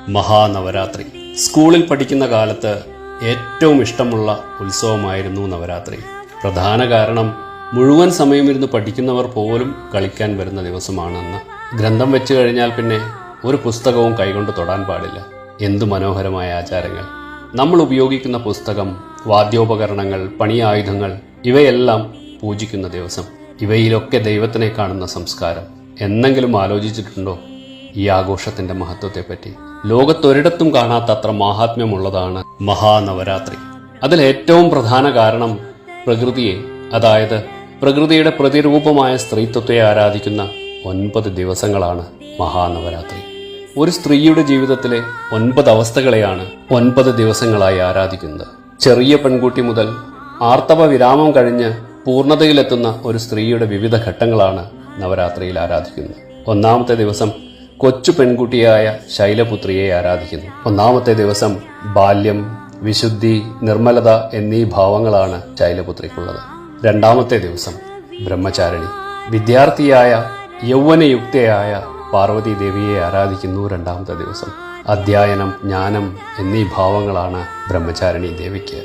മഹാനവരാത്രി. സ്കൂളിൽ പഠിക്കുന്ന കാലത്ത് ഏറ്റവും ഇഷ്ടമുള്ള ഉത്സവമായിരുന്നു നവരാത്രി. പ്രധാന കാരണം മുഴുവൻ സമയമിരുന്ന് പഠിക്കുന്നവർ പോലും കളിക്കാൻ വരുന്ന ദിവസമാണെന്ന്. ഗ്രന്ഥം വെച്ചു കഴിഞ്ഞാൽ പിന്നെ ഒരു പുസ്തകവും കൈകൊണ്ട് തൊടാൻ പാടില്ല. എന്തു മനോഹരമായ ആചാരങ്ങൾ! നമ്മൾ ഉപയോഗിക്കുന്ന പുസ്തകം, വാദ്യോപകരണങ്ങൾ, പണിയായുധങ്ങൾ ഇവയെല്ലാം പൂജിക്കുന്ന ദിവസം. ഇവയിലൊക്കെ ദൈവത്തിനെ കാണുന്ന സംസ്കാരം. എന്നെങ്കിലും ആലോചിച്ചിട്ടുണ്ടോ ഈ ആഘോഷത്തിന്റെ മഹത്വത്തെപ്പറ്റി? ലോകത്തൊരിടത്തും കാണാത്തത്ര മാഹാത്മ്യമുള്ളതാണ് മഹാനവരാത്രി. അതിൽ ഏറ്റവും പ്രധാന കാരണം പ്രകൃതിയെ, അതായത് പ്രകൃതിയുടെ പ്രതിരൂപമായ സ്ത്രീത്വത്തെ ആരാധിക്കുന്ന 9 ദിവസങ്ങളാണ് മഹാനവരാത്രി. ഒരു സ്ത്രീയുടെ ജീവിതത്തിലെ 9 അവസ്ഥകളെയാണ് 9 ദിവസങ്ങളായി ആരാധിക്കുന്നത്. ചെറിയ പെൺകുട്ടി മുതൽ ആർത്തവ വിരാമം കഴിഞ്ഞ് പൂർണ്ണതയിലെത്തുന്ന ഒരു സ്ത്രീയുടെ വിവിധ ഘട്ടങ്ങളാണ് നവരാത്രിയിൽ ആരാധിക്കുന്നത്. ഒന്നാമത്തെ ദിവസം കൊച്ചു പെൺകുട്ടിയായ ശൈലപുത്രിയെ ആരാധിക്കുന്നു. ഒന്നാമത്തെ ദിവസം ബാല്യം, വിശുദ്ധി, നിർമ്മലത എന്നീ ഭാവങ്ങളാണ് ശൈലപുത്രിക്കുള്ളത്. രണ്ടാമത്തെ ദിവസം ബ്രഹ്മചാരിണി, വിദ്യാർത്ഥിയായ യൗവനയുക്തയായ പാർവതി ദേവിയെ ആരാധിക്കുന്നു. രണ്ടാമത്തെ ദിവസം അധ്യയനം, ജ്ഞാനം എന്നീ ഭാവങ്ങളാണ് ബ്രഹ്മചാരിണി ദേവിക്ക്.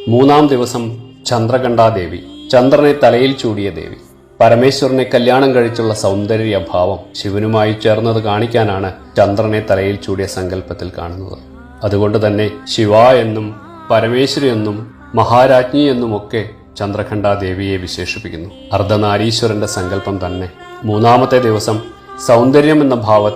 മൂന്നാം ദിവസം ചന്ദ്രകണ്ഠാദേവി, ചന്ദ്രനെ തലയിൽ ചൂടിയ ദേവി. പരമേശ്വരനെ കല്യാണം കഴിച്ചുള്ള സൗന്ദര്യഭാവം ശിവനുമായി ചേർന്നത് കാണിക്കാനാണ് ചന്ദ്രനെ തലയിൽ ചൂടിയ സങ്കല്പത്തിൽ കാണുന്നത്. അതുകൊണ്ട് തന്നെ ശിവ എന്നും പരമേശ്വരി എന്നും മഹാരാജ്ഞി എന്നുമൊക്കെ ചന്ദ്രകണ്ഠാദേവിയെ വിശേഷിപ്പിക്കുന്നു. അർദ്ധനാരീശ്വരന്റെ സങ്കല്പം തന്നെ. മൂന്നാമത്തെ ദിവസം സൗന്ദര്യം എന്ന ഭാവത്തിൽ